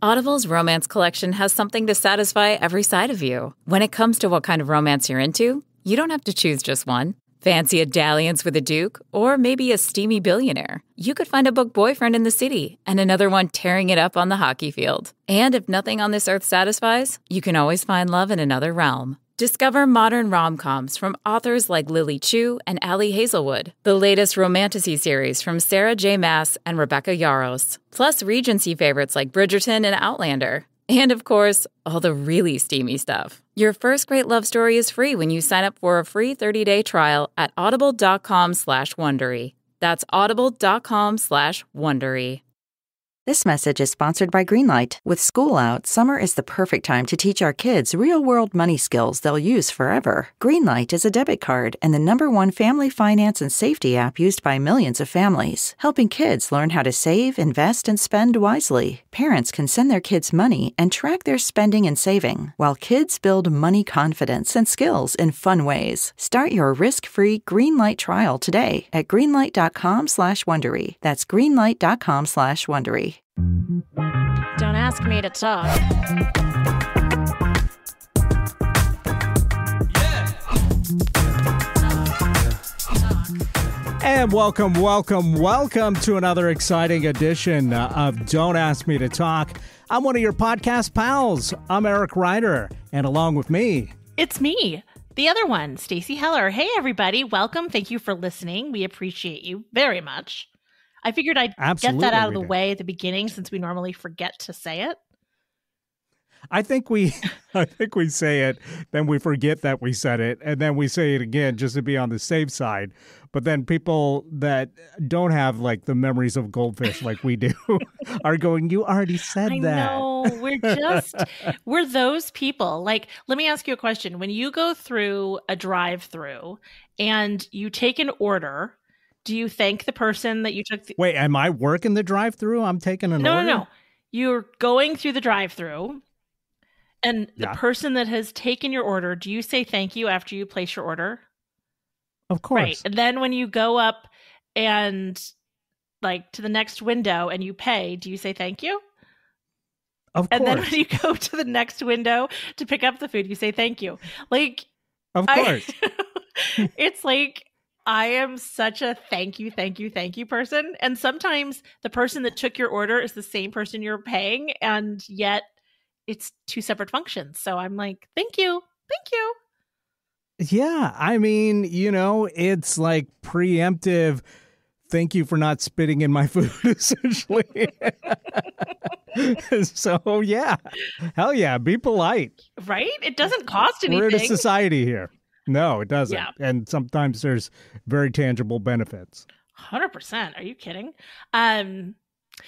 Audible's romance collection has something to satisfy every side of you. When it comes to what kind of romance you're into, you don't have to choose just one. Fancy a dalliance with a duke, or maybe a steamy billionaire. You could find a book boyfriend in the city and another one tearing it up on the hockey field. And if nothing on this earth satisfies, you can always find love in another realm. Discover modern rom-coms from authors like Lily Chu and Ali Hazelwood, the latest romantasy series from Sarah J. Maas and Rebecca Yarros, plus Regency favorites like Bridgerton and Outlander. And of course, all the really steamy stuff. Your first great love story is free when you sign up for a free 30-day trial at audible.com/Wondery. That's audible.com/Wondery. This message is sponsored by Greenlight. With school out, summer is the perfect time to teach our kids real-world money skills they'll use forever. Greenlight is a debit card and the #1 family finance and safety app used by millions of families, helping kids learn how to save, invest, and spend wisely. Parents can send their kids money and track their spending and saving, while kids build money confidence and skills in fun ways. Start your risk-free Greenlight trial today at greenlight.com/Wondery. That's greenlight.com/Wondery. Don't ask me to talk. And welcome to another exciting edition of Don't Ask Me to Talk. I'm one of your podcast pals. I'm Eric Ryder, and along with me, it's me, the other one, Stacy Heller. Hey, everybody. Welcome. Thank you for listening. We appreciate you very much. I figured I'd get that out of the way at the beginning since we normally forget to say it. I think we say it, then we forget that we said it, and then we say it again just to be on the safe side. But then people that don't have like the memories of goldfish like we do are going, you already said that. I know. We're those people. Like, let me ask you a question. When you go through a drive-through and you take an order, do you thank the person that you took? Wait, am I working the drive-through? I'm taking an order? No. You're going through the drive-through, and the person that has taken your order, do you say thank you after you place your order? Of course. Right. And then when you go up and like to the next window and you pay, do you say thank you? Of course. And then when you go to the next window to pick up the food, you say thank you. Like, of course. It's like, I am such a thank you person. And sometimes the person that took your order is the same person you're paying, and yet it's two separate functions. So I'm like, thank you. Yeah, I mean, it's like preemptive. Thank you for not spitting in my food, essentially. So, yeah. Hell yeah, be polite. Right? It doesn't cost anything. We're in a society here. No, it doesn't. Yeah. And sometimes there's very tangible benefits. 100%. Are you kidding?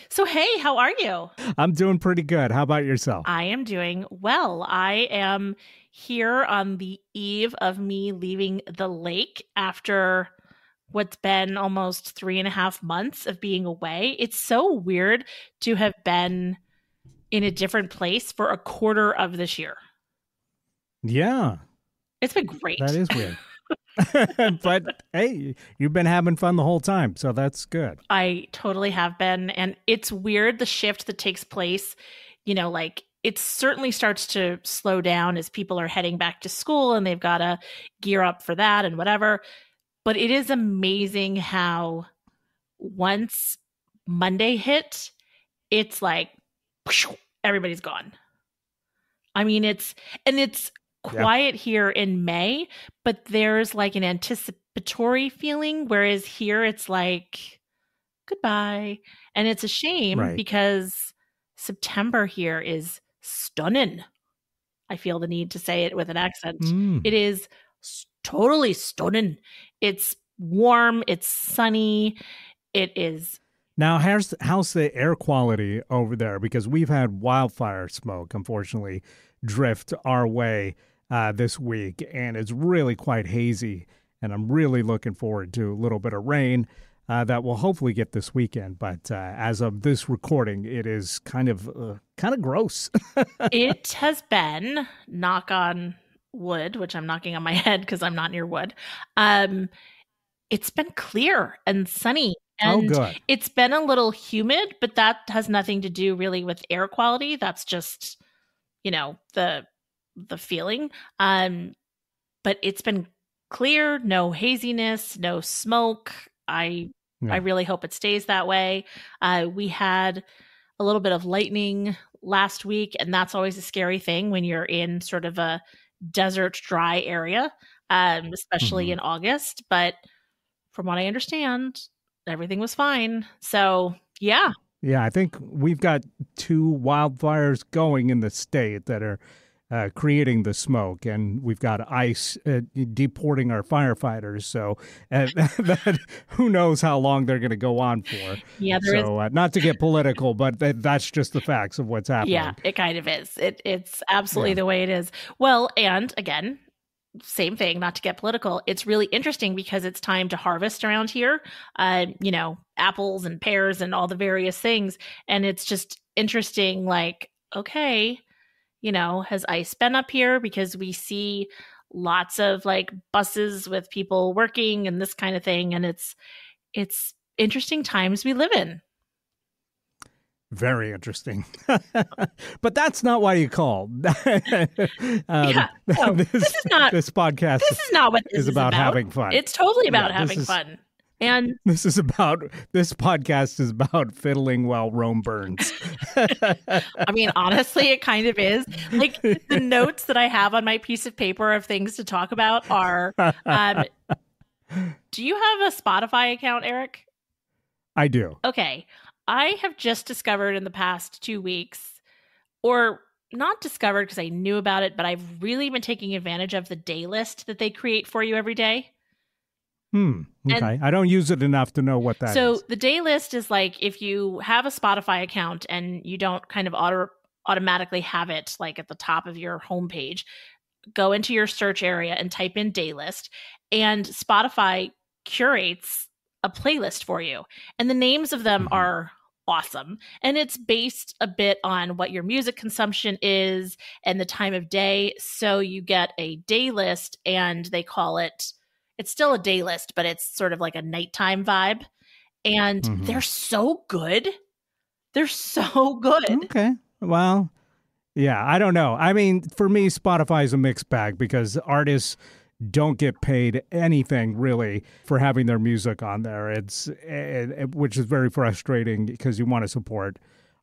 So, hey, how are you? I'm doing pretty good. How about yourself? I am doing well. I am here on the eve of me leaving the lake after what's been almost 3.5 months of being away. It's so weird to have been in a different place for a quarter of this year. Yeah. It's been great. That is weird. But hey, you've been having fun the whole time, so that's good. I totally have been. And it's weird, the shift that takes place, like it certainly starts to slow down as people are heading back to school and they've got to gear up for that and whatever. But it is amazing how once Monday hit, it's like everybody's gone. I mean, it's quiet here in May, but there's like an anticipatory feeling, whereas here it's like goodbye. And it's a shame because September here is stunning. I feel the need to say it with an accent. It is totally stunning. It's warm, it's sunny, it is. Now, how's the air quality over there? Because we've had wildfire smoke, unfortunately, drift our way this week, and it's really quite hazy, and I'm really looking forward to a little bit of rain that we'll hopefully get this weekend. But as of this recording, it is kind of gross. It has been, knock on wood, which I'm knocking on my head because I'm not near wood. It's been clear and sunny And good. it's been a little humid, but that has nothing to do really with air quality. That's just, the feeling. But it's been clear, no haziness, no smoke. I really hope it stays that way. We had a little bit of lightning last week, and that's always a scary thing when you're in sort of a desert dry area, especially in August. But from what I understand, everything was fine. So, yeah. Yeah, I think we've got 2 wildfires going in the state that are creating the smoke, and we've got ICE deporting our firefighters. So who knows how long they're going to go on for. Yeah, not to get political, but that's just the facts of what's happening. Yeah, it kind of is. It's absolutely the way it is. Well, and again, same thing, not to get political. It's really interesting because it's time to harvest around here, apples and pears and all the various things. And it's just interesting, like, okay, has ICE been up here? Because we see lots of like buses with people working and this kind of thing. And it's interesting times we live in. Very interesting. But that's not why you called. This is not this podcast. This is not what this is about having fun. It's totally about having fun. And this podcast is about fiddling while Rome burns. I mean, honestly, it kind of is. Like, the notes that I have on my piece of paper of things to talk about are, do you have a Spotify account, Eric? I do. Okay. I have just discovered in the past 2 weeks, or not discovered because I knew about it, but I've really been taking advantage of the day list that they create for you every day. Okay. And I don't use it enough to know what that is. So the day list is like if you have a Spotify account and you don't kind of automatically have it like at the top of your homepage, go into your search area and type in day list, and Spotify curates a playlist for you. And the names of them are awesome. And it's based a bit on what your music consumption is and the time of day. So you get a day list, and they call it, it's still a day list, but it's sort of like a nighttime vibe. And they're so good. They're so good. Okay. Well, yeah, I don't know. I mean, for me, Spotify is a mixed bag because artists don't get paid anything really for having their music on there. Which is very frustrating because you want to support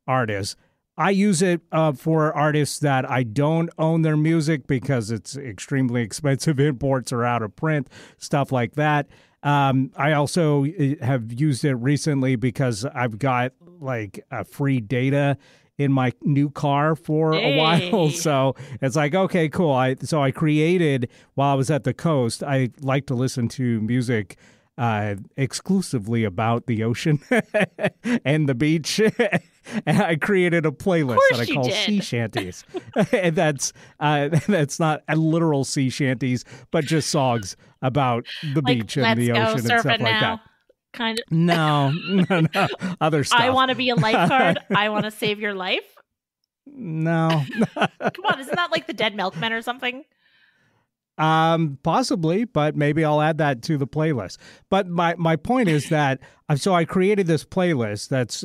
artists. I use it for artists that I don't own their music because it's extremely expensive. Imports are out of print, stuff like that. I also have used it recently because I've got like a free data in my new car for a while. So it's like, okay, cool. So I created, while I was at the coast, I like to listen to music exclusively about the ocean and the beach. And I created a playlist that I call sea shanties. And that's not a literal sea shanties, but just songs about the beach and the ocean and stuff like that. Kind of. No. Other stuff. I want to be a lifeguard. I want to save your life. No. Come on, isn't that like the Dead Milkmen or something? Possibly, but maybe I'll add that to the playlist. But my point is that so I created this playlist that's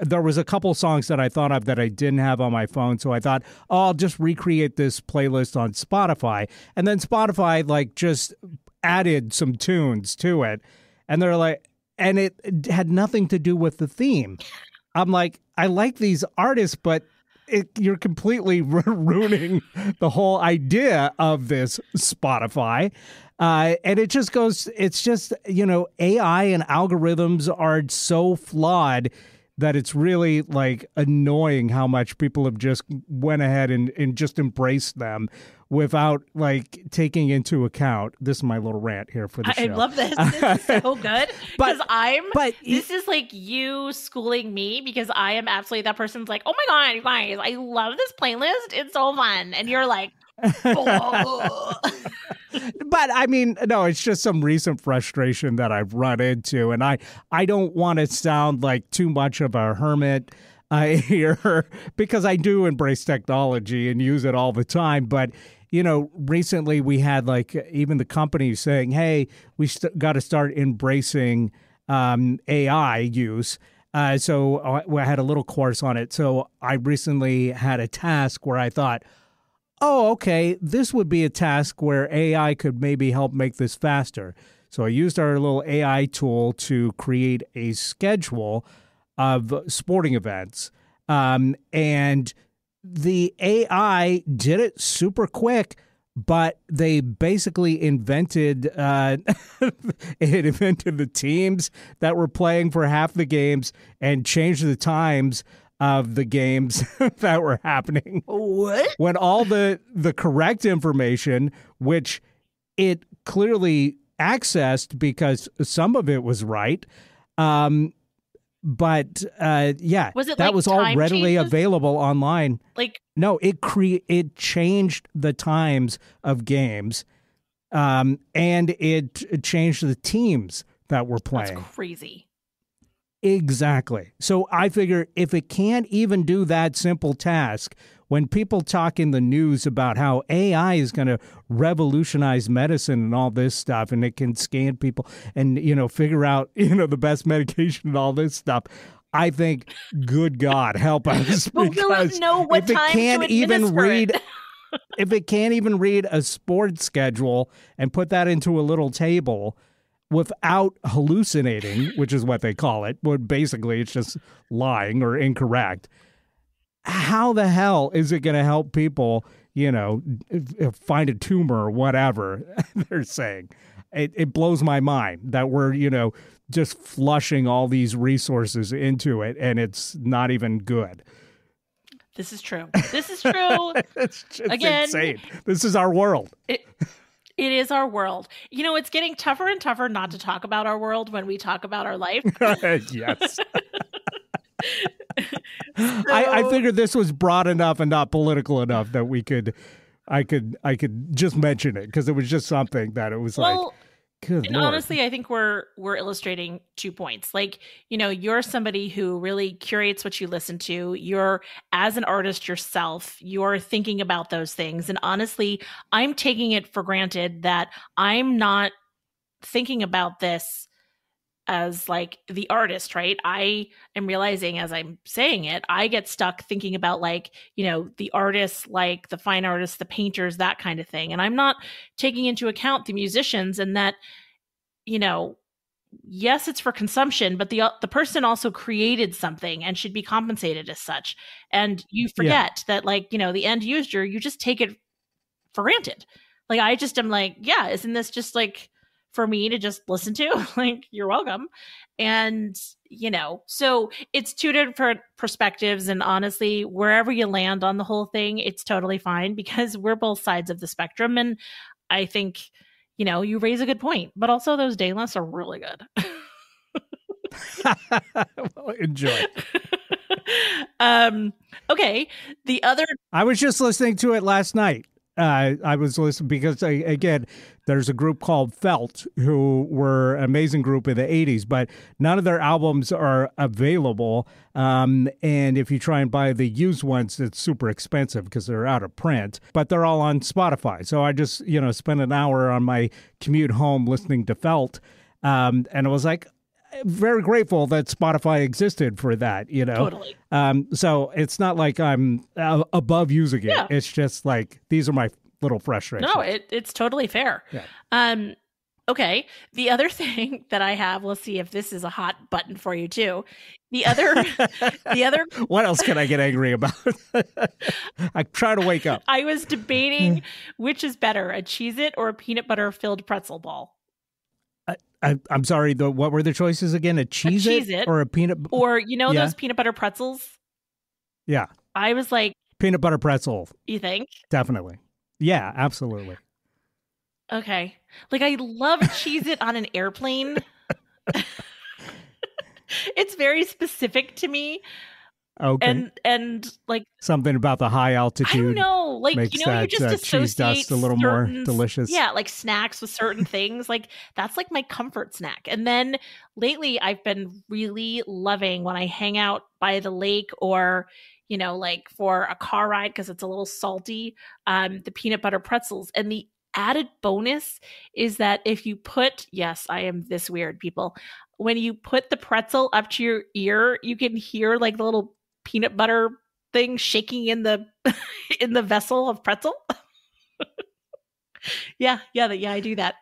there was a couple songs that I thought of that I didn't have on my phone, so I thought, I'll just recreate this playlist on Spotify, and then Spotify like just added some tunes to it, and they're like, and it had nothing to do with the theme. I'm like, I like these artists, but you're completely ruining the whole idea of this Spotify. And it just goes, it's just, AI and algorithms are so flawed that it's really like annoying how much people have just went ahead and just embraced them without like taking into account. This is my little rant here for the show. I love this. This is so good. Because this is like you schooling me, because I am absolutely that person's like, oh my God, you guys, I love this playlist. It's so fun. And you're like, oh. But I mean, no, it's just some recent frustration that I've run into. And I don't want to sound like too much of a hermit here, because I do embrace technology and use it all the time. But recently we had like even the company saying, hey, we got to start embracing AI use. So I had a little course on it. So I recently had a task where I thought, oh, okay, this would be a task where AI could maybe help make this faster. So I used our little AI tool to create a schedule of sporting events. And the AI did it super quick, but they basically invented it invented the teams that were playing for half the games and changed the times of the games that were happening. What? When all the correct information, which it clearly accessed because some of it was right, but yeah, was it that like was all time readily changes? available online. Like, no, it changed the times of games, and it changed the teams that were playing. that's crazy. Exactly. So I figure if it can't even do that simple task, when people talk in the news about how AI is going to revolutionize medicine and all this stuff, and it can scan people and, figure out, the best medication and all this stuff, I think, good God, help us. But will it know what time to administer it? If it can't even read a sports schedule and put that into a little table without hallucinating, which is what they call it, where basically it's just lying or incorrect, how the hell is it going to help people, find a tumor or whatever they're saying? It blows my mind that we're, just flushing all these resources into it, and it's not even good. This is true. This is true. It's just Again, insane. This is our world. It is our world. It's getting tougher and tougher not to talk about our world when we talk about our life. Yes. I figured this was broad enough and not political enough that I could just mention it because it was just something that it was like. Good and Lord. Honestly, I think we're illustrating 2 points. Like, you're somebody who really curates what you listen to. You're, as an artist yourself, you're thinking about those things. And honestly, I'm taking it for granted that I'm not thinking about this as like the artist, right? I am realizing as I'm saying it, I get stuck thinking about like, the artists, like the fine artists, the painters, that kind of thing. And I'm not taking into account the musicians and that, yes, it's for consumption, but the person also created something and should be compensated as such. And you forget that like, the end user, you just take it for granted. Like, I just am like, yeah, isn't this just like for me to just listen to? Like, you're welcome. And, so it's 2 different perspectives. And honestly, wherever you land on the whole thing, it's totally fine because we're both sides of the spectrum. And I think, you raise a good point, but also those daylists are really good. Well, enjoy. Okay. I was just listening to it last night. I was listening because, again, there's a group called Felt who were an amazing group in the 80s, but none of their albums are available. And if you try and buy the used ones, it's super expensive because they're out of print, but they're all on Spotify. So I just, spent an hour on my commute home listening to Felt. And I was like, very grateful that Spotify existed for that, Totally. So it's not like I'm above using it. Yeah. It's just like, these are my little frustrations. No, it's totally fair. Yeah. Okay. The other thing that I have, let's see if this is a hot button for you too. The other. What else can I get angry about? I try to wake up. I was debating which is better, a Cheez-It or a peanut butter filled pretzel ball. I'm sorry. What were the choices again? A Cheez-It or a peanut, or those peanut butter pretzels? Yeah, I was like peanut butter pretzel. You think? Definitely. Yeah, absolutely. Okay, like I love Cheez-It on an airplane. It's very specific to me. Okay. And like something about the high altitude. I don't know. Like, makes you that, just associate cheese dust a little more delicious. Yeah, like snacks with certain things. Like that's like my comfort snack. And then lately I've been really loving when I hang out by the lake or, like for a car ride because it's a little salty, the peanut butter pretzels. And the added bonus is that if you put, yes, I am this weird, people. When you put the pretzel up to your ear, you can hear like the little peanut butter thing shaking in the in the vessel of pretzel. Yeah, I do that.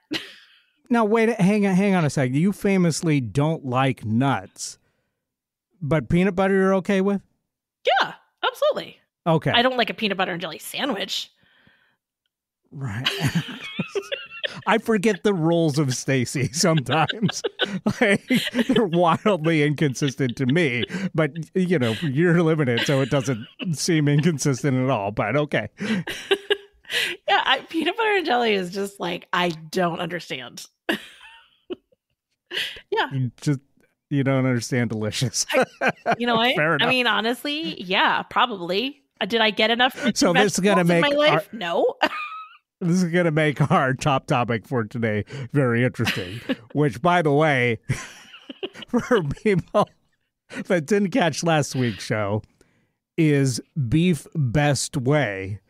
Now, wait, hang on a second. You famously don't like nuts, but peanut butter you're okay with? Yeah, absolutely. Okay. I don't like a peanut butter and jelly sandwich. Right. I forget the rules of Stacy sometimes. Like, they're wildly inconsistent to me, but you're living it, so it doesn't seem inconsistent at all. But okay. Yeah, peanut butter and jelly is just like, I don't understand. Yeah. You don't understand delicious. You know what? Fair enough. I mean, honestly, yeah, probably. Did I get enough fruits so and this is gonna vegetables make in my life? No. This is going to make our top topic for today very interesting, which, by the way, for people that didn't catch last week's show, is beef best way,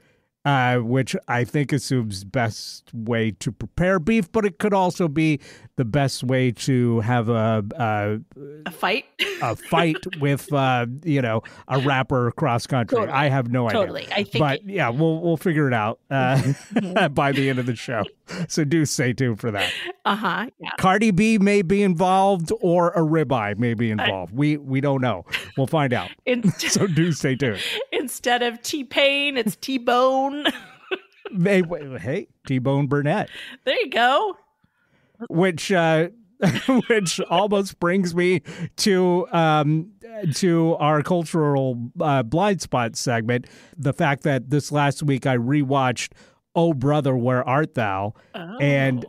which I think assumes best way to prepare beef, but it could also be the best way to have a fight, a fight with a rapper cross country. Totally. I have no idea. Totally, I think. But yeah, we'll figure it out by the end of the show. So do stay tuned for that. Yeah. Cardi B may be involved, or a ribeye may be involved. We don't know. We'll find out. So do stay tuned. Instead of T-Pain, it's T-Bone. Hey, T-Bone Burnett. There you go. Which almost brings me to our cultural blind spot segment. The fact that this last week I rewatched "Oh Brother, Where Art Thou?" And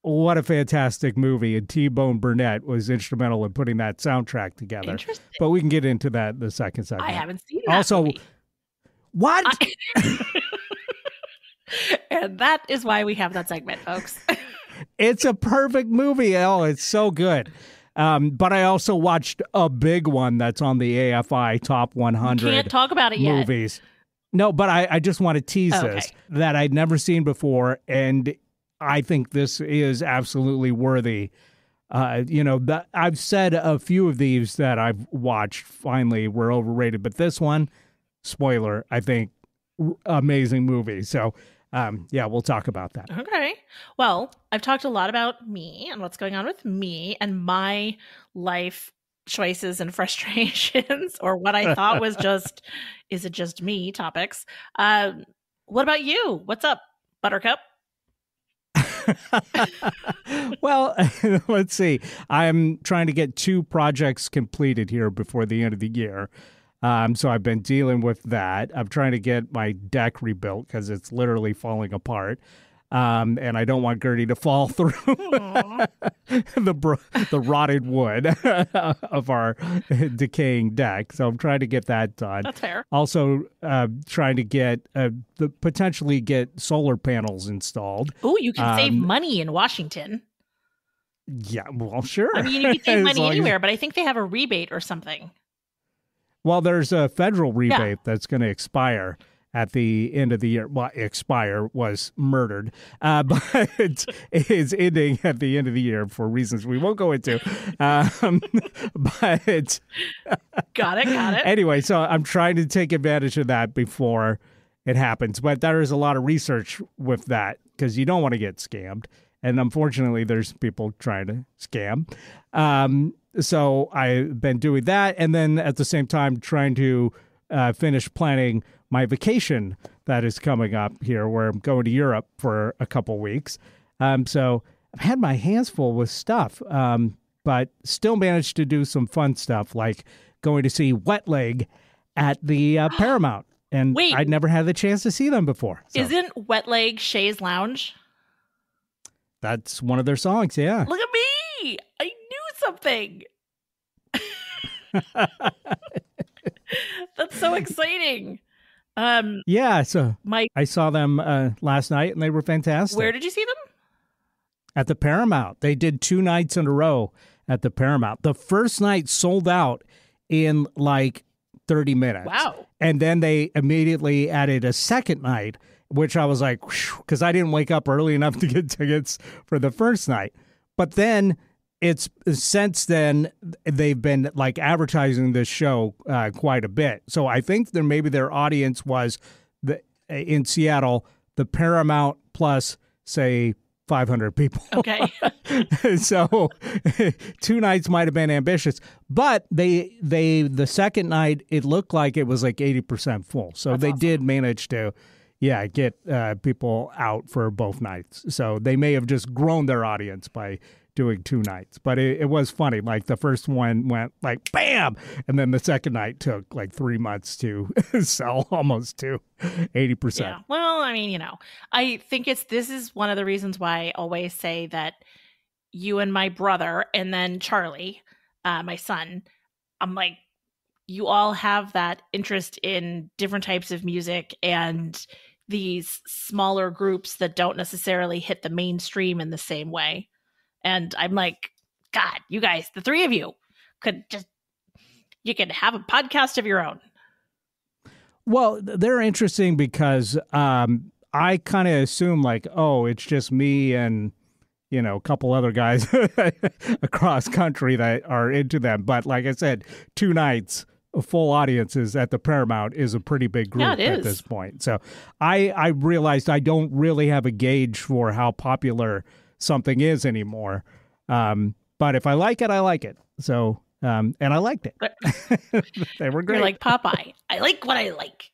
what a fantastic movie! And T-Bone Burnett was instrumental in putting that soundtrack together. Interesting. But we can get into that in the second segment. I haven't seen that Also, movie. What? And that is why we have that segment, folks. It's a perfect movie. Oh, it's so good. But I also watched a big one that's on the AFI Top 100 Can't talk about it movies. No, but I just want to tease this that I'd never seen before, and I think this is absolutely worthy. I've said a few of these that I've watched finally were overrated, but this one, spoiler, I think amazing movie. So we'll talk about that. Okay. Well, I've talked a lot about me and what's going on with me and my life choices and frustrations, or what I thought was just, is it just me topics. What about you? What's up, Buttercup? Well, let's see. I'm trying to get 2 projects completed here before the end of the year. So I've been dealing with that. I'm trying to get my deck rebuilt because it's literally falling apart. And I don't want Gertie to fall through the rotted wood of our decaying deck. So I'm trying to get that done. That's fair. Also, trying to get potentially get solar panels installed. Oh, you can save money in Washington. Yeah, well, sure. I mean, you can save money anywhere, but I think they have a rebate or something. Well, there's a federal rebate that's going to expire at the end of the year. Well, expire was murdered, but it is ending at the end of the year for reasons we won't go into. But Got it. Anyway, so I'm trying to take advantage of that before it happens. But there is a lot of research with that because you don't want to get scammed. And unfortunately, there's people trying to scam. So I've been doing that. And then at the same time, trying to finish planning my vacation that is coming up here, where I'm going to Europe for a couple weeks. So I've had my hands full with stuff, but still managed to do some fun stuff, like going to see Wet Leg at the Paramount. And Wait. I'd never had the chance to see them before. So. Isn't Wet Leg Shay's Lounge? That's one of their songs, yeah. Look at me! I knew something! That's so exciting. Yeah, so I saw them last night, and they were fantastic. Where did you see them? At the Paramount. They did 2 nights in a row at the Paramount. The first night sold out in like 30 minutes. Wow. And then they immediately added a second night, which I was like, because I didn't wake up early enough to get tickets for the first night. But then since then, they've been like advertising this show quite a bit. So I think maybe their audience was in Seattle, the Paramount plus, say, 500 people. Okay. So 2 nights might have been ambitious, but the second night, it looked like it was like 80% full. So That's they awesome. did manage to, get people out for both nights. So they may have just grown their audience by doing 2 nights, but it was funny. Like the first one went like bam, and then the second night took like 3 months to sell almost to 80%. Yeah. Well, I mean, I think this is one of the reasons why I always say that you and my brother and then Charlie, my son, I'm like, you all have that interest in different types of music and these smaller groups that don't necessarily hit the mainstream in the same way. And I'm like, God, you guys, the 3 of you you could have a podcast of your own. Well, they're interesting because I kind of assume like, oh, it's just me and, a couple other guys across country that are into them. But like I said, 2 nights, full audiences at the Paramount is a pretty big group at this point. So I realized I don't really have a gauge for how popular something is anymore. But if I like it, I like it. So, and I liked it. They were great. You're like Popeye. I like what I like.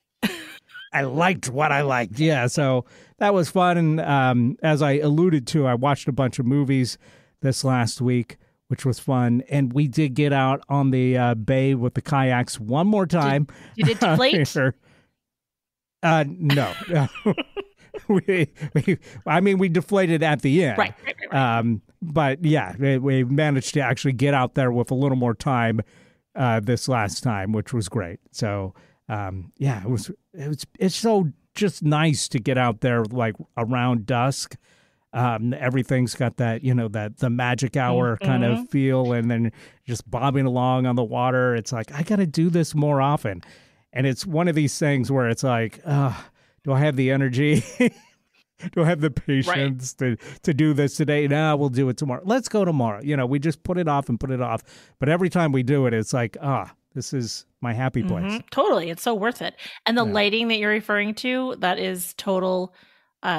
I liked what I liked. Yeah. So that was fun. And as I alluded to, I watched a bunch of movies this last week, which was fun. And we did get out on the bay with the kayaks one more time. Did it deflate? No. we deflated at the end. Right. But yeah, we managed to actually get out there with a little more time this last time, which was great. So it's so just nice to get out there like around dusk. Everything's got that, the magic hour kind of feel, and then just bobbing along on the water. It's like, I got to do this more often. And it's one of these things where it's like, do I have the energy? Do I have the patience to do this today? No, we'll do it tomorrow. Let's go tomorrow. We just put it off and put it off. But every time we do it, it's like, this is my happy place. Mm-hmm. Totally. It's so worth it. And the lighting that you're referring to, that is total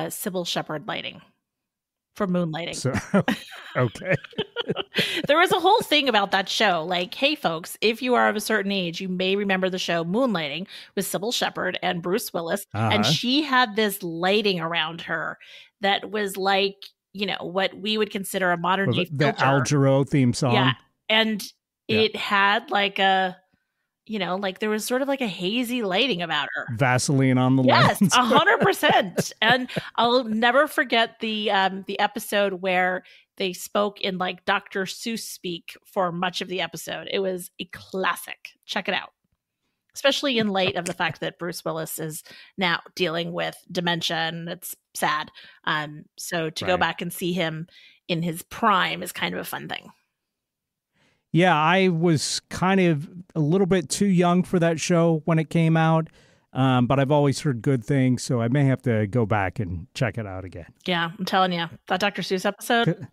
Sybil Shepherd lighting for Moonlighting. So, okay. There was a whole thing about that show. Like, hey, folks, if you are of a certain age, you may remember the show Moonlighting with Sybil Shepherd and Bruce Willis. And she had this lighting around her that was like, what we would consider a modern day filter. The Al Jarreau theme song. Yeah. And it had like a, there was sort of like a hazy lighting about her. Vaseline on the lens. Yes, 100%. And I'll never forget the episode where they spoke in like Dr. Seuss speak for much of the episode. It was a classic. Check it out. Especially in light of the fact that Bruce Willis is now dealing with dementia, and it's sad. So to go back and see him in his prime is kind of a fun thing. Yeah, I was kind of a little bit too young for that show when it came out, but I've always heard good things, so I may have to go back and check it out again. Yeah, I'm telling you, that Dr. Seuss episode.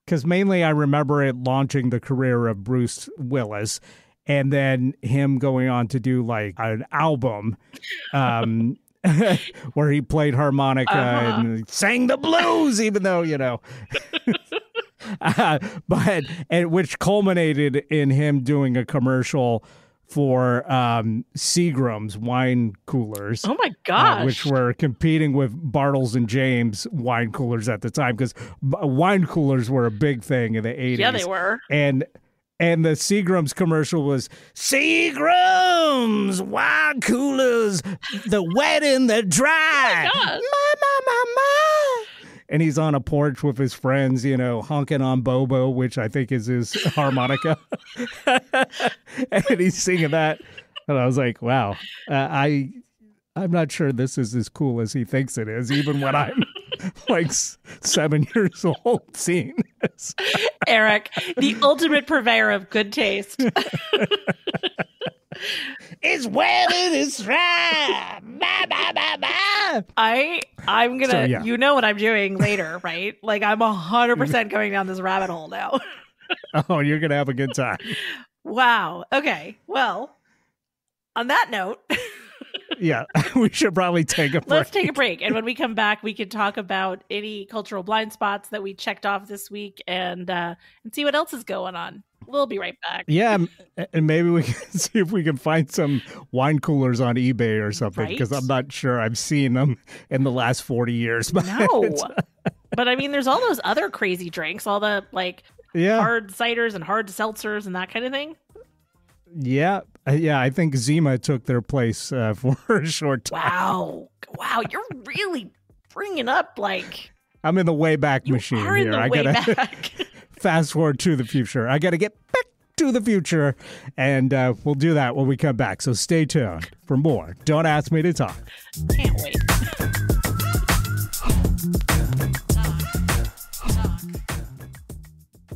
Because mainly I remember it launching the career of Bruce Willis, and then him going on to do like an album where he played harmonica and sang the blues, even though, but which culminated in him doing a commercial for Seagram's wine coolers. Oh my gosh. Which were competing with Bartles and James wine coolers at the time, because wine coolers were a big thing in the 80s. Yeah, they were. And the Seagram's commercial was, Seagram's wine coolers, the wet and the dry. Oh my God. Ma. And he's on a porch with his friends, honking on Bobo, which I think is his harmonica. And he's singing that. And I was like, wow, I'm not sure this is as cool as he thinks it is, even when I'm like 7 years old seeing this. Eric, the ultimate purveyor of good taste. It's wet and it's dry. Bah, bah, bah, bah. I'm gonna, So, yeah. you know what I'm doing later, right? Like I'm 100% going down this rabbit hole now. Oh, you're gonna have a good time. Wow. Okay. Well, on that note, Yeah, we should probably take a break. let's take a break. And when we come back, we can talk about any cultural blind spots that we checked off this week and see what else is going on. We'll be right back. Yeah, and maybe we can see if we can find some wine coolers on eBay or something, because I'm not sure I've seen them in the last 40 years. But No. But I mean, there's all those other crazy drinks, all the like hard ciders and hard seltzers and that kind of thing. Yeah, I think Zima took their place for a short time. Wow, you're really bringing up like I'm in the Wayback Machine are in here. the I way gotta back. fast forward to the future. I gotta get back to the future, and we'll do that when we come back. So stay tuned for more. Don't Ask Me to Talk. Can't wait.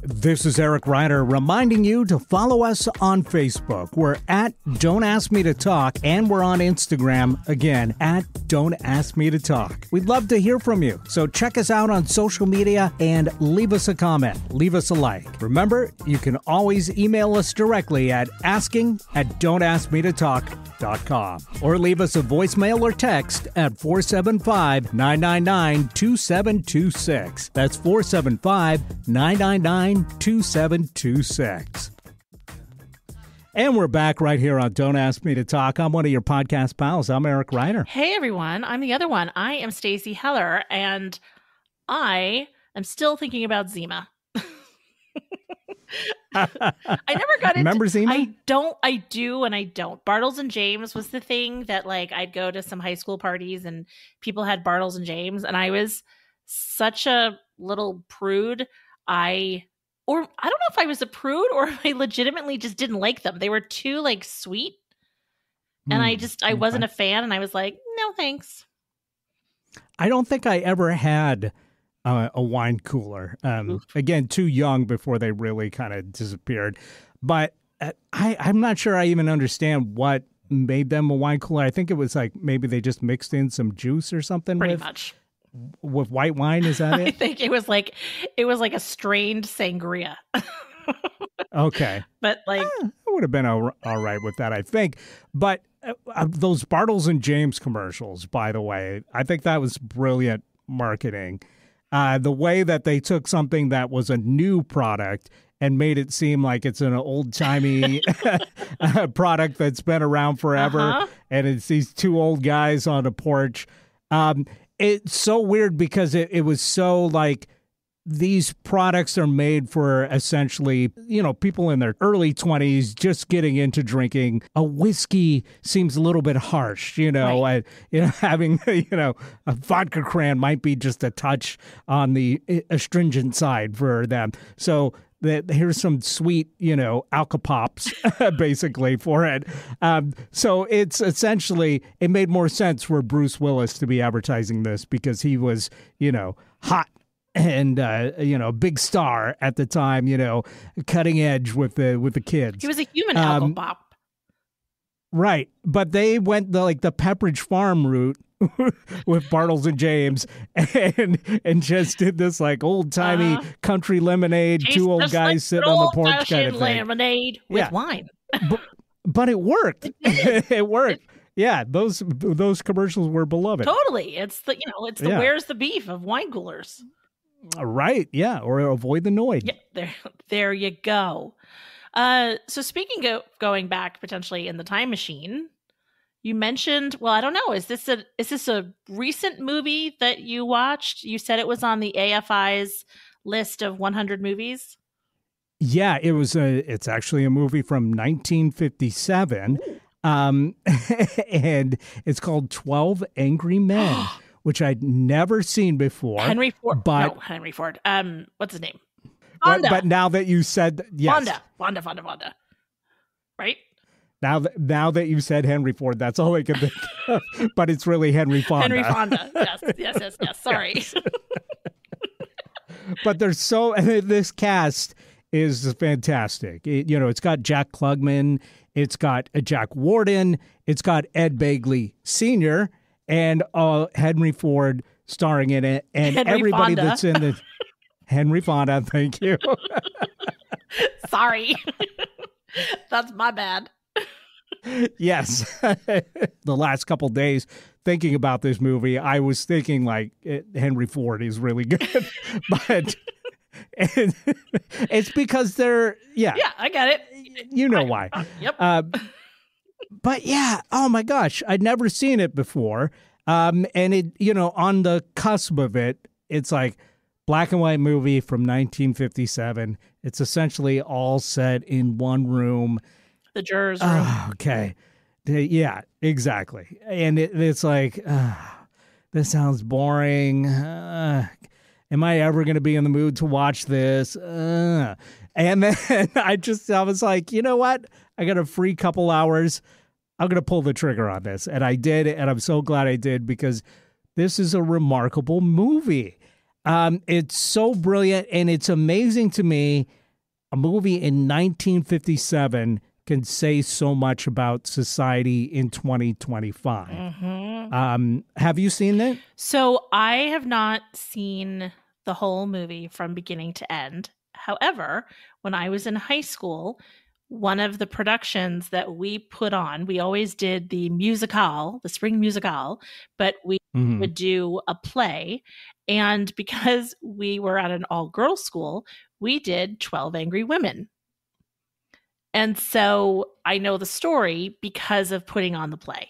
This is Eric Ryder reminding you to follow us on Facebook. We're at Don't Ask Me to Talk, and we're on Instagram, again, at Don't Ask Me to Talk. We'd love to hear from you, so check us out on social media and leave us a comment, leave us a like. Remember, you can always email us directly at asking@don'taskmetotalk.com or leave us a voicemail or text at 475-999-2726. That's 475-999-2726. And we're back right here on Don't Ask Me to Talk. I'm one of your podcast pals. I'm Eric Ryder. Hey everyone, I'm the other one. I am Stacy Heller, and I am still thinking about Zima. I never got into. Remember Zima? I do and I don't. Bartles and James was the thing that like I'd go to some high school parties and people had Bartles and James, and I was such a little prude. I don't know if I was a prude or if I legitimately just didn't like them. They were too like sweet. And I wasn't a fan, and I was like, no, thanks. I don't think I ever had a wine cooler. Again, too young before they really kind of disappeared. But I'm not sure I even understand what made them a wine cooler. I think it was like maybe they just mixed in some juice or something. Pretty much. With white wine, is that it? I think it was like a strained sangria. Okay. But like I would have been all right with that, I think. But those Bartles and James commercials, by the way, I think that was brilliant marketing. The way that they took something that was a new product and made it seem like it's an old-timey product that's been around forever, and it's these two old guys on a porch. It's so weird because it was so like these products are made for essentially, people in their early 20s just getting into drinking. A whiskey seems a little bit harsh, Right. Having, a vodka cran might be just a touch on the astringent side for them. So here's some sweet, alka-pops, basically, for it. So it's essentially, it made more sense for Bruce Willis to be advertising this because he was, hot and, a big star at the time, cutting edge with the kids. he was a human alka-pop. Right. But they went the Pepperidge Farm route with Bartles and James and just did this like old timey country lemonade, two old guys sitting on the porch kind of thing. Lemonade with wine. But it worked. It worked. Yeah, those commercials were beloved. Totally. It's the where's the beef of wine coolers. Right. Yeah. Or avoid the noid. Yeah, there you go. So speaking of going back potentially in the time machine, you mentioned, well, I don't know, is this a recent movie that you watched? You said it was on the AFI's list of 100 movies. Yeah, it's actually a movie from 1957. And it's called 12 Angry Men, which I'd never seen before. Henry Ford. What's his name? Fonda. But now that you said, yes. Fonda. Right? Now that you said Henry Ford, that's all I can think of. But it's really Henry Fonda. Henry Fonda. Yes. Sorry. Yes. But this cast is fantastic. It's got Jack Klugman. It's got Jack Warden. It's got Ed Begley Sr. and Henry Ford starring in it, and Henry everybody Fonda. that's in the Henry Fonda. Thank you. Sorry. That's my bad. Yes. The last couple days thinking about this movie, I was thinking like Henry Ford is really good, but it's because they're Yeah, I get it. You know why. Yep. But yeah, oh my gosh, I'd never seen it before. And it, on the cusp of it, it's like black and white movie from 1957. It's essentially all set in one room. The jurors room. Oh, okay. Yeah, exactly. And it's like, this sounds boring. Am I ever going to be in the mood to watch this? And then I was like, you know what? I got a free couple hours. I'm going to pull the trigger on this. And I did. And I'm so glad I did, because this is a remarkable movie. It's so brilliant. And it's amazing to me. A movie in 1957 can say so much about society in 2025. Mm-hmm. Have you seen it? So I have not seen the whole movie from beginning to end. However, when I was in high school, one of the productions that we put on, we always did the musical, the spring musical, but we would do a play. And because we were at an all-girls school, we did 12 Angry Women. And so I know the story because of putting on the play.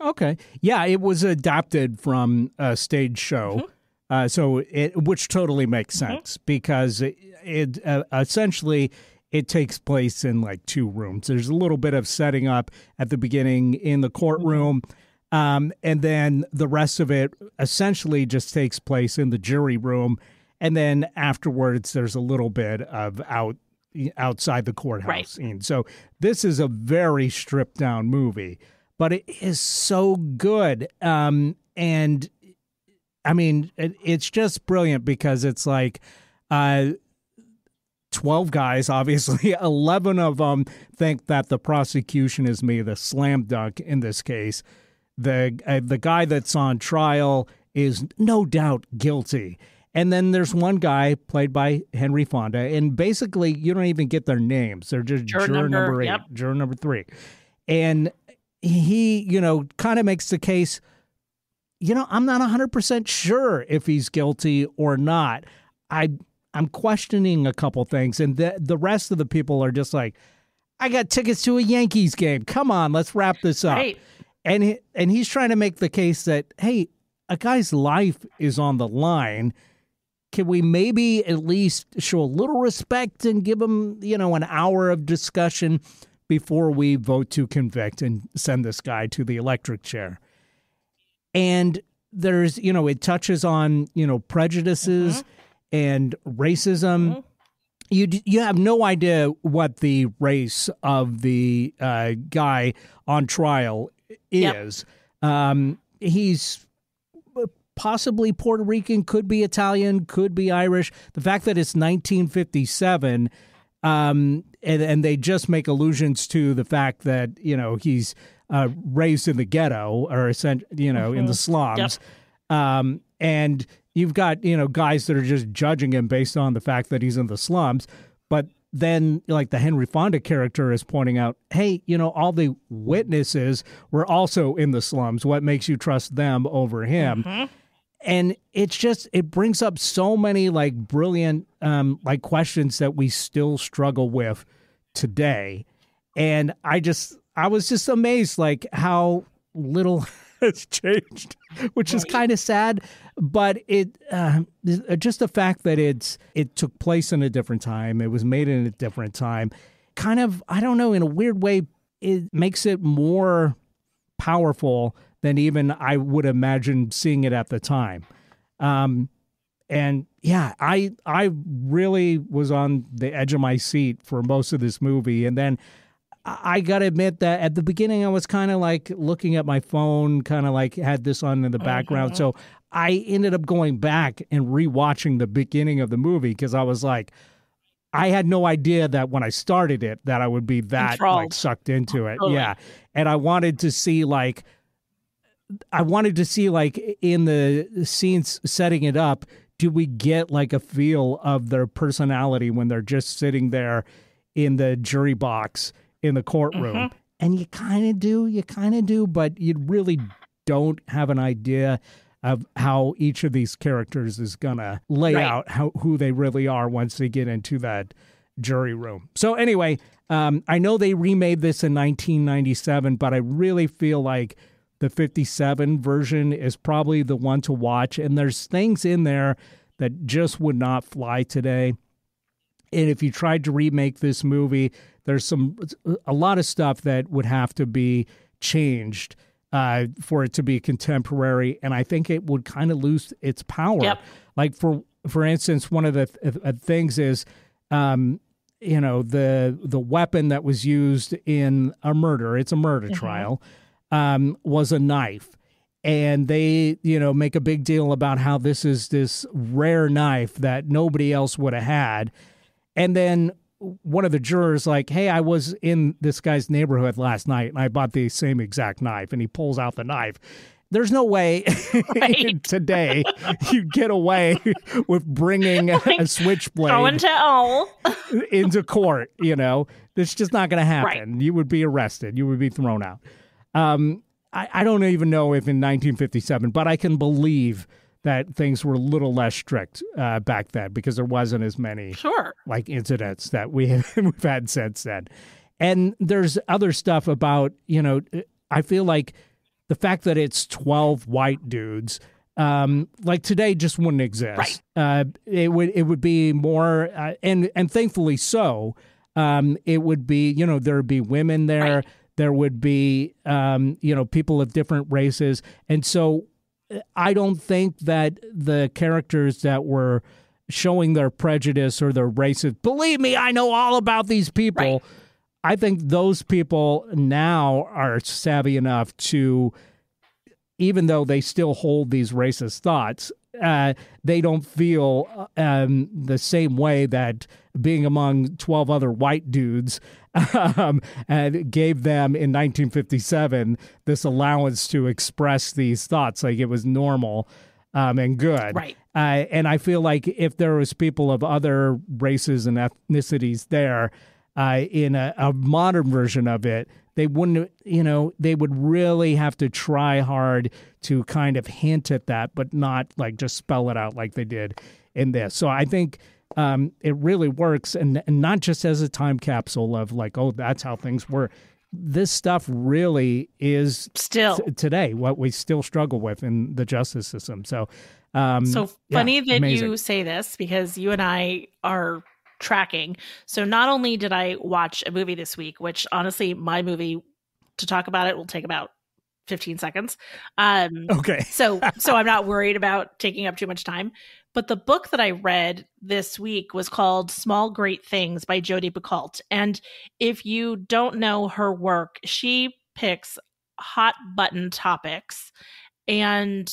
Okay. Yeah, it was adapted from a stage show. Which totally makes sense, because it essentially it takes place in like two rooms. There's a little bit of setting up at the beginning in the courtroom, and then the rest of it essentially just takes place in the jury room. And then afterwards, there's a little bit of outside the courthouse scene. So this is a very stripped down movie, but it is so good. And I mean, it's just brilliant, because it's like 12 guys, obviously. 11 of them think that the prosecution is me, the slam dunk in this case. The guy that's on trial is no doubt guilty. And then there's one guy played by Henry Fonda, and basically you don't even get their names. They're just juror number 8, juror number 3. And he, kind of makes the case, I'm not 100% sure if he's guilty or not. I'm questioning a couple things, and the rest of the people are just like, I got tickets to a Yankees game. Come on, let's wrap this up. Right. And he's trying to make the case that, hey, a guy's life is on the line. Can we maybe at least show a little respect and give him, an hour of discussion before we vote to convict and send this guy to the electric chair? And there's, it touches on, prejudices and racism. You have no idea what the race of the guy on trial is. He's possibly Puerto Rican, could be Italian, could be Irish. The fact that it's 1957, and they just make allusions to the fact that, he's raised in the ghetto, or in the slums. And you've got, guys that are just judging him based on the fact that he's in the slums. But then, like, the Henry Fonda character is pointing out, hey, all the witnesses were also in the slums. What makes you trust them over him? And it's just, it brings up so many like brilliant questions that we still struggle with today. And I was just amazed, like, how little has changed, which is kind of sad. But it just the fact that it took place in a different time, it was made in a different time, kind of, I don't know, in a weird way, it makes it more powerful than even I would imagine seeing it at the time. And yeah, I really was on the edge of my seat for most of this movie. And then I got to admit that at the beginning, I was kind of like looking at my phone, kind of like had this on in the background. So I ended up going back and rewatching the beginning of the movie, because I was like, I had no idea that when I started it, that I would be that like sucked into it. Totally. Yeah. And I wanted to see like I wanted to see, like, in the scenes setting it up, do we get like a feel of their personality when they're just sitting there in the jury box in the courtroom? And you kind of do, but you really don't have an idea of how each of these characters is going to lay out who they really are once they get into that jury room. So anyway, I know they remade this in 1997, but I really feel like the 57 version is probably the one to watch. And there's things in there that just would not fly today. And if you tried to remake this movie, there's a lot of stuff that would have to be changed for it to be contemporary. And I think it would kind of lose its power. Yep. Like, for instance, one of the things is, the weapon that was used in a murder, it's a murder trial, was a knife. And they, make a big deal about how this is this rare knife that nobody else would have had. And then one of the jurors like, hey, I was in this guy's neighborhood last night and I bought the same exact knife. And he pulls out the knife. There's no way today you get away with bringing a switchblade into court. It's just not going to happen. Right. You would be arrested. You would be thrown out. I don't even know if in 1957, but I can believe that things were a little less strict back then because there wasn't as many like incidents that we've had since then. And there's other stuff about, I feel like the fact that it's 12 white dudes, like today just wouldn't exist. Right. It would be more, and thankfully so, it would be, there would be women there. Right. There would be, people of different races. And so I don't think that the characters that were showing their prejudice or their races, believe me, I know all about these people. Right. I think those people now are savvy enough to, even though they still hold these racist thoughts, they don't feel the same way that being among 12 other white dudes gave them in 1957 this allowance to express these thoughts like it was normal and good. Right. And I feel like if there was people of other races and ethnicities there in a modern version of it, they wouldn't, they would really have to try hard to kind of hint at that, but not like just spell it out like they did in this. So I think it really works, and not just as a time capsule of like, oh, that's how things were. This stuff really is still today what we still struggle with in the justice system. So, funny that amazing. You say this because you and I are tracking. So not only did I watch a movie this week, which honestly, my movie to talk about it will take about 15 seconds. Okay. so I'm not worried about taking up too much time. But the book that I read this week was called Small Great Things by Jodi Picoult. And if you don't know her work, she picks hot button topics and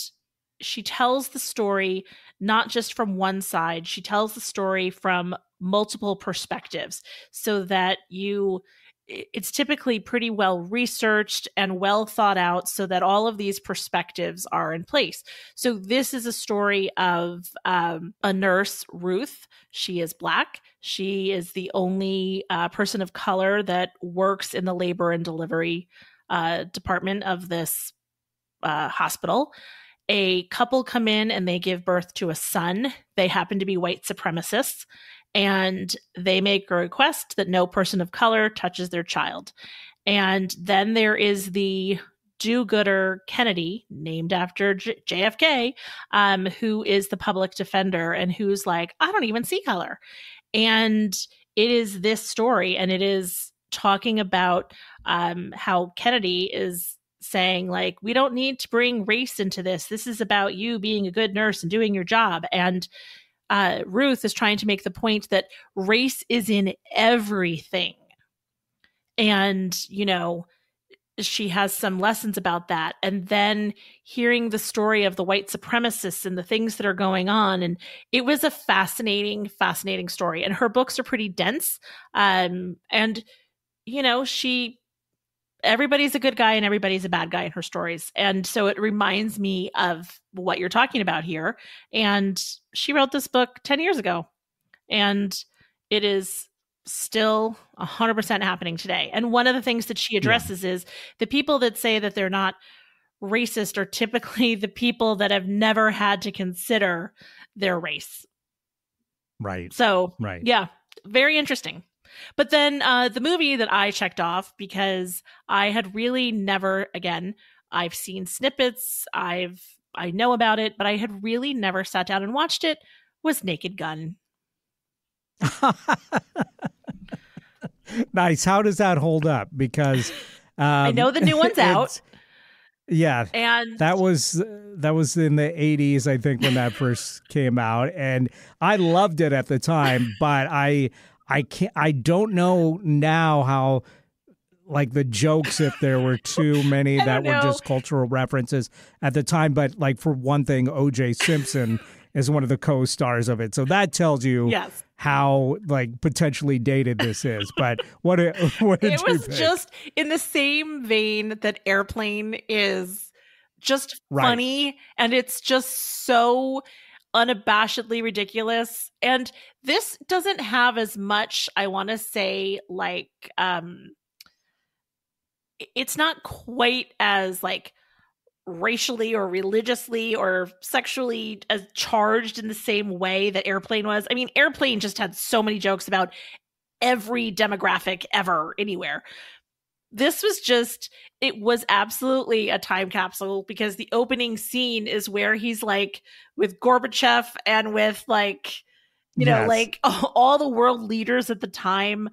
she tells the story not just from one side. She tells the story from multiple perspectives so that it's typically pretty well researched and well thought out so that all of these perspectives are in place. So this is a story of a nurse, Ruth. She is Black. She is the only person of color that works in the labor and delivery department of this hospital. A couple come in and they give birth to a son. They happen to be white supremacists. And they make a request that no person of color touches their child. And then there is the do-gooder Kennedy, named after JFK, who is the public defender and who's like, I don't even see color. And it is this story, and it is talking about how Kennedy is saying, like, we don't need to bring race into this. This is about you being a good nurse and doing your job. And Ruth is trying to make the point that race is in everything. And, she has some lessons about that. And then hearing the story of the white supremacists and the things that are going on. And it was a fascinating, fascinating story. And her books are pretty dense. And, she everybody's a good guy and everybody's a bad guy in her stories. And so it reminds me of what you're talking about here. And she wrote this book 10 years ago, and it is still 100% happening today. And one of the things that she addresses is the people that say that they're not racist are typically the people that have never had to consider their race. Right. So, yeah, very interesting. But then the movie that I checked off, because I had really never, again, I've seen snippets, I know about it, but I had really never sat down and watched it, was Naked Gun. Nice. How does that hold up? Because I know the new one's out. Yeah, and that was in the 80s, I think, when that first came out, and I loved it at the time. But I don't know now how, like, the jokes, if there were too many that were just cultural references at the time. But, like, for one thing, O.J. Simpson is one of the co-stars of it, so that tells you how, like, potentially dated this is. But what did you think? It was just in the same vein that Airplane is just funny, and it's just so unabashedly ridiculous. And this doesn't have as much, I want to say, like, it's not quite as, like, racially or religiously or sexually as charged in the same way that Airplane was. I mean, Airplane just had so many jokes about every demographic ever, anywhere. This was just, it was absolutely a time capsule, because the opening scene is where he's, like, with Gorbachev and with, like, you know, like, all the world leaders at the time.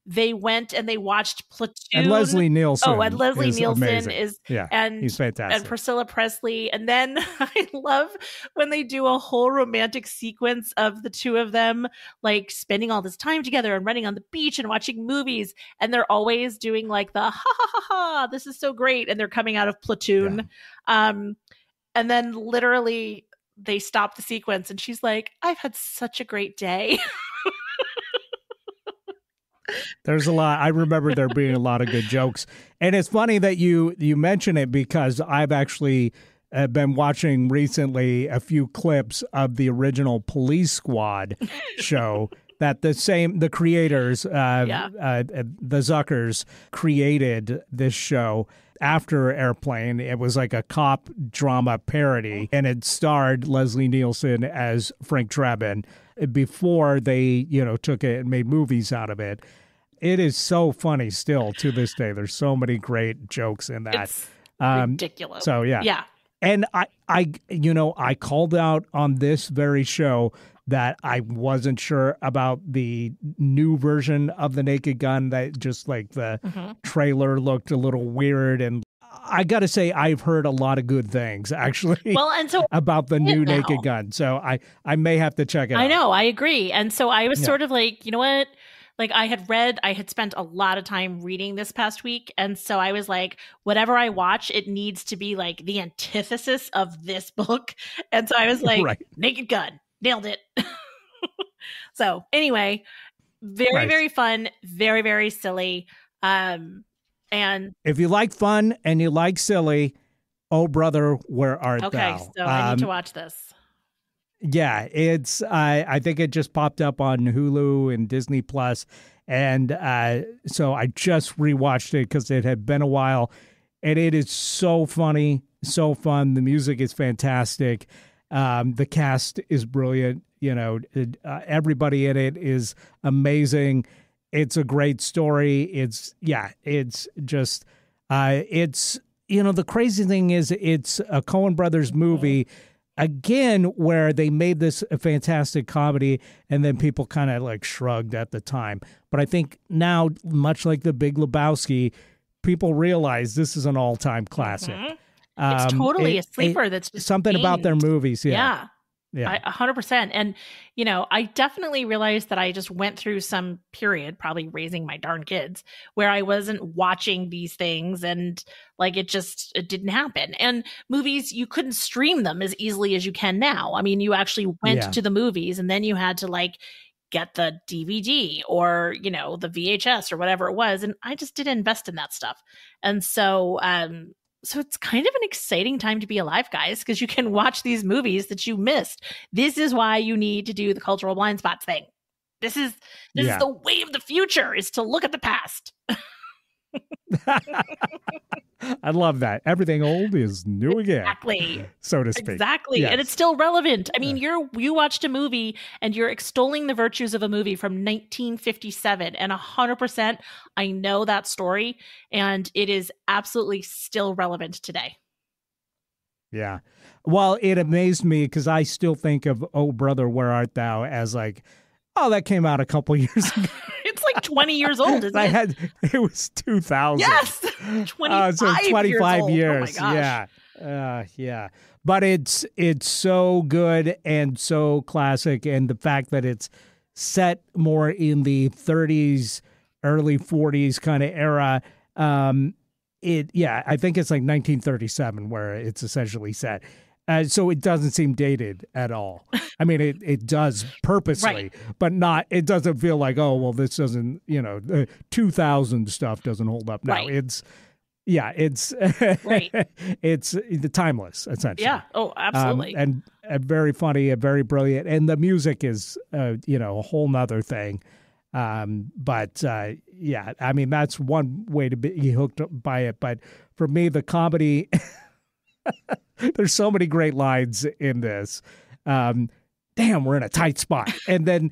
They went and they watched Platoon. And Leslie Nielsen. Oh, and Leslie Nielsen amazing. is, and he's fantastic. And Priscilla Presley. And then I love when they do a whole romantic sequence of the two of them, like, spending all this time together and running on the beach and watching movies. And they're always doing, like, the ha ha ha ha, this is so great. And they're coming out of Platoon. And then literally they stop the sequence and she's like, I've had such a great day. There's a lot. I remember there being a lot of good jokes. And it's funny that you mention it, because I've actually been watching recently a few clips of the original Police Squad show that the creators, the Zuckers, created this show after Airplane. It was like a cop drama parody, and it starred Leslie Nielsen as Frank Drebin before they, took it and made movies out of it. It is so funny still to this day. There's so many great jokes in that. It's ridiculous. So yeah. And I called out on this very show that I wasn't sure about the new version of the Naked Gun, that just, like, the trailer looked a little weird. And I got to say, I've heard a lot of good things, actually, about the new Naked Gun. So I may have to check it out. I know, I agree. And so I was sort of like, you know what? Like, I had spent a lot of time reading this past week. And so I was like, whatever I watch, it needs to be, like, the antithesis of this book. And so I was like, Naked Gun. Nailed it. So anyway, very, very fun, very, very silly. And if you like fun and you like silly, oh brother, where art thou? Okay, so I need to watch this. Yeah, it's I think it just popped up on Hulu and Disney Plus, and so I just rewatched it because it had been a while, and it is so funny, so fun. The music is fantastic. The cast is brilliant. Everybody in it is amazing. It's a great story. It's just, the crazy thing is it's a Coen Brothers movie, again, where they made this a fantastic comedy, and then people kind of, like, shrugged at the time. But I think now, much like The Big Lebowski, people realize this is an all-time classic. It's totally a sleeper. That's just something about their movies. Yeah. 100%. And, I definitely realized that I just went through some period, probably raising my darn kids, where I wasn't watching these things, and, like, it didn't happen. And movies, you couldn't stream them as easily as you can now. I mean, you actually went to the movies, and then you had to, like, get the DVD or, you know, the VHS or whatever it was. And I just didn't invest in that stuff. And so, so it's kind of an exciting time to be alive, guys, because you can watch these movies that you missed. This is why you need to do the cultural blind spots thing. This is the way of the future, is to look at the past. I love that. Everything old is new again. Exactly. So to speak. Exactly. Yes. And it's still relevant. I mean, you watched a movie and you're extolling the virtues of a movie from 1957, and 100% I know that story, and it is absolutely still relevant today. Yeah. Well, it amazed me because I still think of Oh Brother, Where Art Thou as like, oh, that came out a couple years ago. It's like 20 years old, isn't it? It was 2000. Yes, 25 so 25 years. Oh my gosh. Yeah. But it's so good and so classic, and the fact that it's set more in the 30s, early 40s kind of era. I think it's like 1937 where it's essentially set. So it doesn't seem dated at all. I mean, it does purposely, right. But it doesn't feel like, oh, well, this doesn't, 2000 stuff doesn't hold up now. Right. It's right. It's the timeless, essentially. Yeah. Oh, absolutely. And very funny and very brilliant. And the music is, a whole nother thing. I mean, that's one way to be hooked up by it. But for me, the comedy... There's so many great lines in this. Damn, we're in a tight spot. And then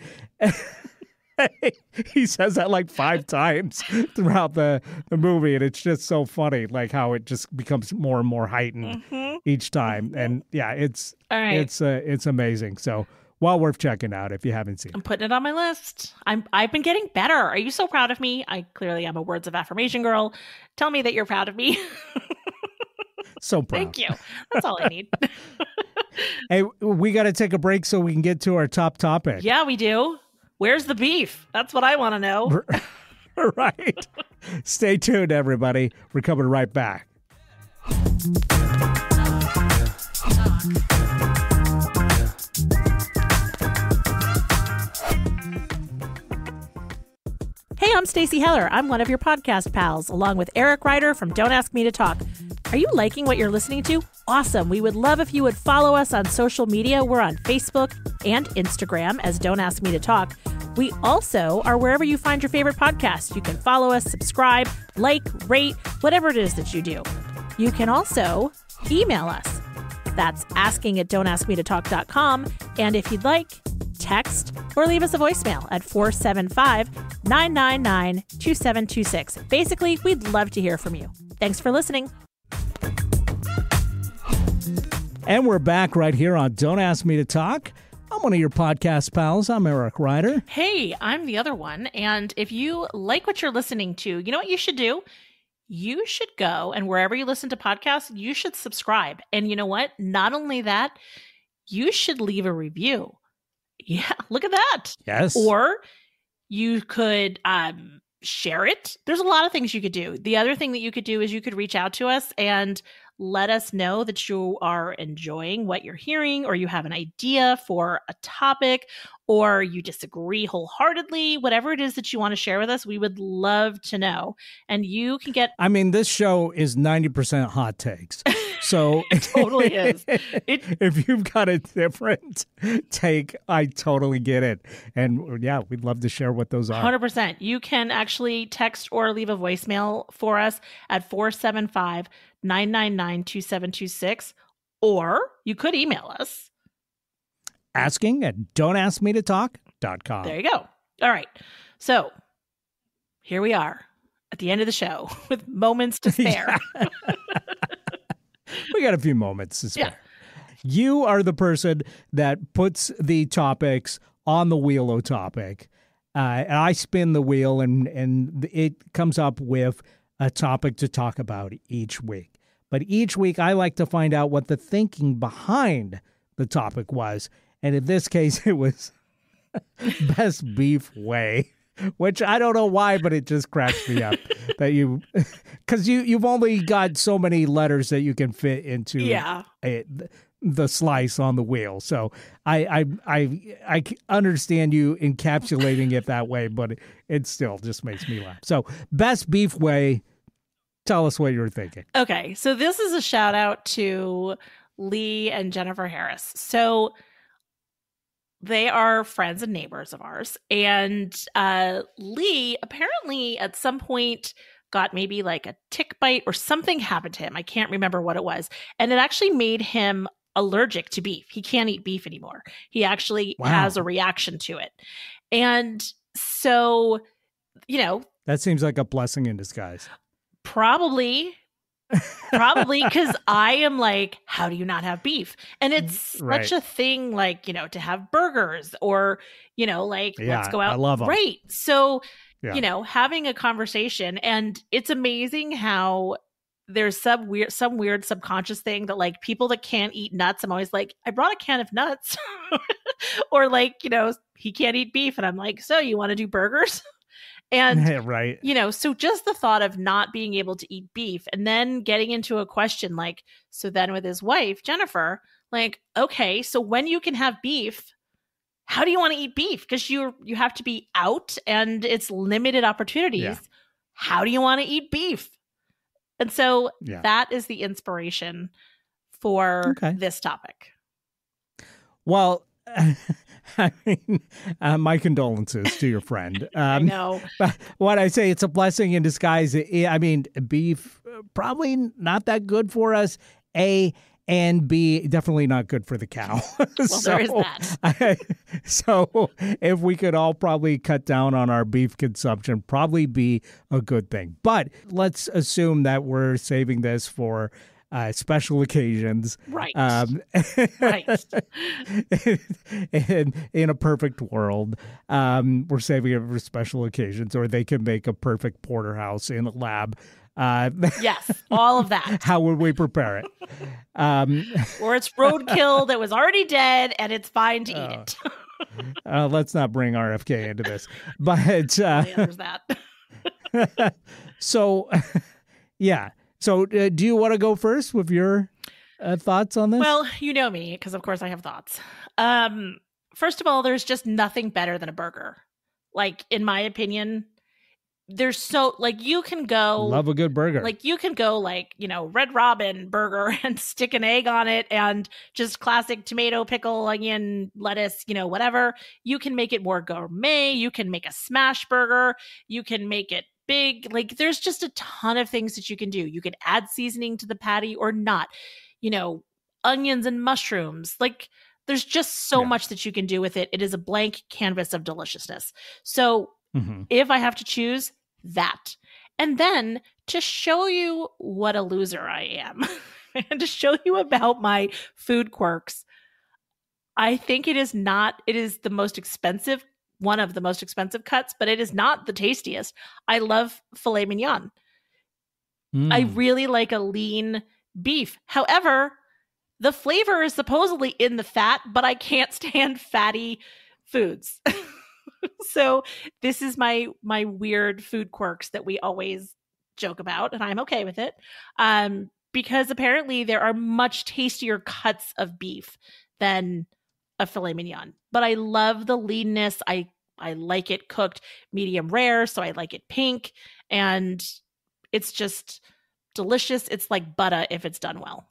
he says that like 5 times throughout the movie. And it's just so funny, like how it just becomes more and more heightened each time. And yeah, it's amazing. So well worth checking out if you haven't seen it. I'm putting it on my list. I've been getting better. Are you so proud of me? I clearly am a words of affirmation girl. Tell me that you're proud of me. So proud. Thank you. That's all I need. Hey, we got to take a break so we can get to our top topic. Yeah, we do. Where's the beef? That's what I want to know. Right. Stay tuned, everybody. We're coming right back. Hey, I'm Stacy Heller. I'm one of your podcast pals, along with Eric Ryder from Don't Ask Me to Talk. Are you liking what you're listening to? Awesome. We would love if you would follow us on social media. We're on Facebook and Instagram as Don't Ask Me to Talk. We also are wherever you find your favorite podcast. You can follow us, subscribe, like, rate, whatever it is that you do. You can also email us. That's asking@don'taskmetotalk.com. And if you'd like, text or leave us a voicemail at 475-999-2726. Basically, we'd love to hear from you. Thanks for listening. And we're back right here on Don't Ask Me to Talk. I'm one of your podcast pals. I'm Eric Ryder. Hey, I'm the other one. And if you like what you're listening to, you know what you should do? You should go, and wherever you listen to podcasts, you should subscribe. And you know what? Not only that, you should leave a review. Yeah, look at that. Yes. Or you could share it. There's a lot of things you could do. The other thing that you could do is you could reach out to us and let us know that you are enjoying what you're hearing, or you have an idea for a topic, or you disagree wholeheartedly. Whatever it is that you want to share with us, we would love to know. And you can get... I mean, this show is 90% hot takes. So it totally is. If you've got a different take, I totally get it. And yeah, we'd love to share what those are. 100%. You can actually text or leave a voicemail for us at 475-999-2726, or you could email us. asking@don'taskmetotalk.com. There you go. All right. So here we are at the end of the show with moments to spare. Yeah. We got a few moments to spare. Yeah. You are the person that puts the topics on the wheel of topic. And I spin the wheel and it comes up with a topic to talk about each week. But each week I like to find out what the thinking behind the topic was. And in this case, it was best beef way, which I don't know why, but it just cracks me up that because you've only got so many letters that you can fit into the slice on the wheel. So I understand you encapsulating it that way, but it still just makes me laugh. So best beef way, tell us what you were thinking. Okay, so this is a shout out to Lee and Jennifer Harris. So they are friends and neighbors of ours. And Lee apparently at some point got maybe like a tick bite or something happened to him. I can't remember what it was. And it actually made him allergic to beef. He can't eat beef anymore. He actually has a reaction to it. And so, that seems like a blessing in disguise. Probably because I am like, how do you not have beef? And it's such a thing, like, to have burgers or, let's go out. I love them. Right. So, having a conversation, and it's amazing how there's some weird subconscious thing that like people that can't eat nuts, I'm always like, I brought a can of nuts or like, he can't eat beef. And I'm like, so you want to do burgers? And, right. So just the thought of not being able to eat beef and then getting into a question like, so then with his wife, Jennifer, like, okay, so when you can have beef, how do you want to eat beef? Because you have to be out and it's limited opportunities. Yeah. How do you want to eat beef? And so that is the inspiration for this topic. Well, I mean, my condolences to your friend. I know. But what I say, it's a blessing in disguise. I mean, beef, probably not that good for us, A, and B, definitely not good for the cow. Well, there is that. So if we could all probably cut down on our beef consumption, probably be a good thing. But let's assume that we're saving this for special occasions. Right. Right. In a perfect world, we're saving it for special occasions, or they can make a perfect porterhouse in a lab. Yes, all of that. How would we prepare it? Or it's roadkill that was already dead and it's fine to eat it. Let's not bring RFK into this. But there's that. So, yeah. So do you want to go first with your thoughts on this? Well, you know me, because of course I have thoughts. First of all, there's just nothing better than a burger. Like, in my opinion, there's so, like, you can go. Love a good burger. Like, you can go, like, Red Robin burger and stick an egg on it and just classic tomato, pickle, onion, lettuce, whatever. You can make it more gourmet. You can make a smash burger. You can make it big. Like, there's just a ton of things that you can do. You can add seasoning to the patty or not, onions and mushrooms. Like, there's just so much that you can do with it. It is a blank canvas of deliciousness. So if I have to choose, that. And then to show you what a loser I am and to show you about my food quirks, I think it is the most expensive, one of the most expensive cuts, but it is not the tastiest. I love filet mignon. I really like a lean beef. However, the flavor is supposedly in the fat, but I can't stand fatty foods. So this is my weird food quirks that we always joke about, and I'm okay with it. Because apparently there are much tastier cuts of beef than a filet mignon. But I love the leanness. I like it cooked medium rare, so I like it pink, and it's just delicious. It's like butter if it's done well.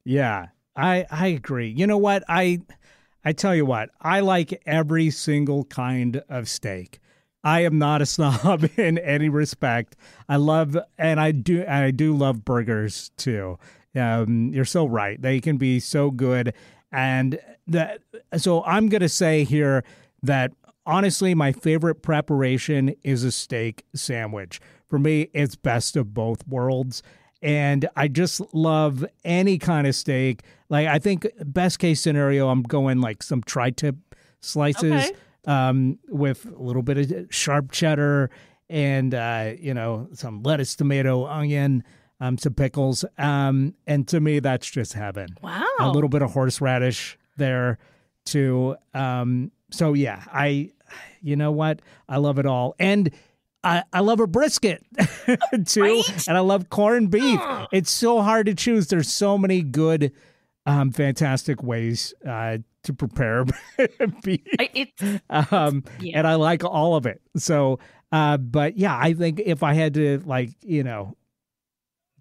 Yeah, I agree. You know what? I tell you what, I like every single kind of steak. I am not a snob in any respect. I do love burgers too. You're so right. They can be so good. So I'm going to say here that honestly, my favorite preparation is a steak sandwich. For me, it's best of both worlds. And I just love any kind of steak. Like, I think best case scenario, I'm going like some tri-tip slices with a little bit of sharp cheddar and, some lettuce, tomato, onion, some pickles. And to me, that's just heaven. Wow. A little bit of horseradish there too. So yeah, you know what? I love it all. And I love a brisket too, right? And I love corned beef. It's so hard to choose. There's so many good fantastic ways to prepare beef. Yeah. And I like all of it. So, but yeah, I think if I had to, like,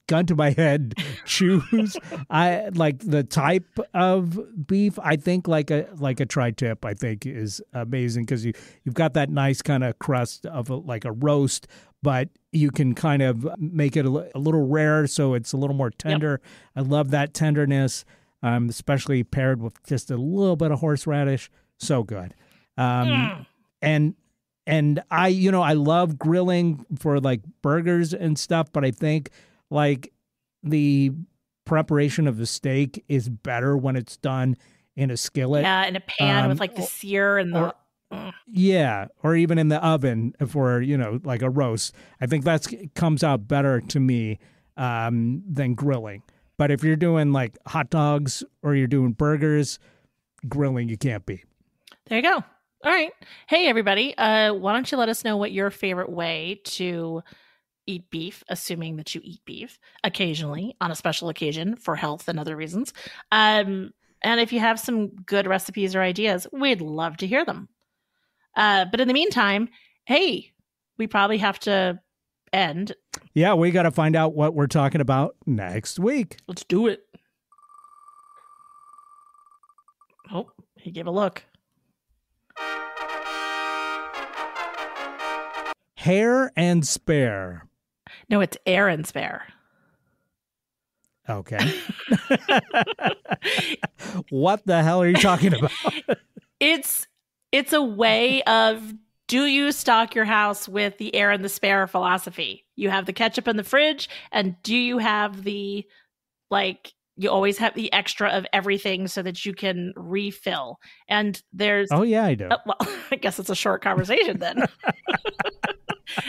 gun to my head, choose, I like the type of beef. I think like a tri-tip, I think is amazing because you've got that nice kind of crust of like a roast, but you can kind of make it a little rare, so it's a little more tender. Yep. I love that tenderness, especially paired with just a little bit of horseradish. So good. And I love grilling for like burgers and stuff, but I think like the preparation of the steak is better when it's done in a skillet. Yeah, in a pan with like the sear and the... Yeah, or even in the oven for, like a roast. I think that comes out better to me than grilling. But if you're doing like hot dogs or you're doing burgers, grilling you can't beat. There you go. All right. Hey, everybody. Why don't you let us know what your favorite way to eat beef, assuming that you eat beef occasionally on a special occasion for health and other reasons. And if you have some good recipes or ideas, we'd love to hear them. But in the meantime, hey, we probably have to end. Yeah, we got to find out what we're talking about next week. Let's do it. Oh, he gave a look. Hair and spare. No, it's air and spare. Okay. What the hell are you talking about? It's a way of, do you stock your house with the air and the spare philosophy? You have the ketchup in the fridge, and do you have the, like, you always have the extra of everything so that you can refill? And there's... Oh, yeah, I do. Well, I guess it's a short conversation then.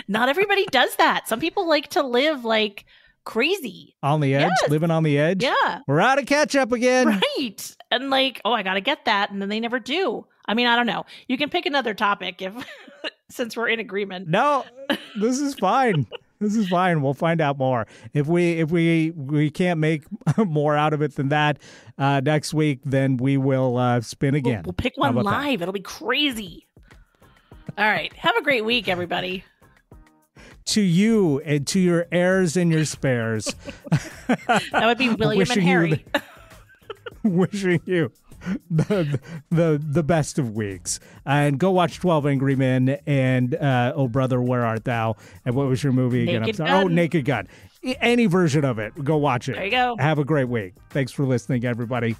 Not everybody does that. Some people like to live like crazy. On the edge? Yes. Living on the edge? Yeah. We're out of ketchup again. Right. And like, oh, I got to get that. And then they never do. I mean, I don't know. You can pick another topic since we're in agreement. No, this is fine. This is fine. We'll find out more. If we can't make more out of it than that next week, then we will spin again. We'll pick one live. It'll be crazy. All right. Have a great week, everybody. To you and to your heirs and your spares. That would be William and Harry. Wishing you the best of weeks. And go watch 12 Angry Men and Oh Brother, Where Art Thou? And what was your movie again? Naked Gun. Oh, Naked Gun. Any version of it. Go watch it. There you go. Have a great week. Thanks for listening, everybody.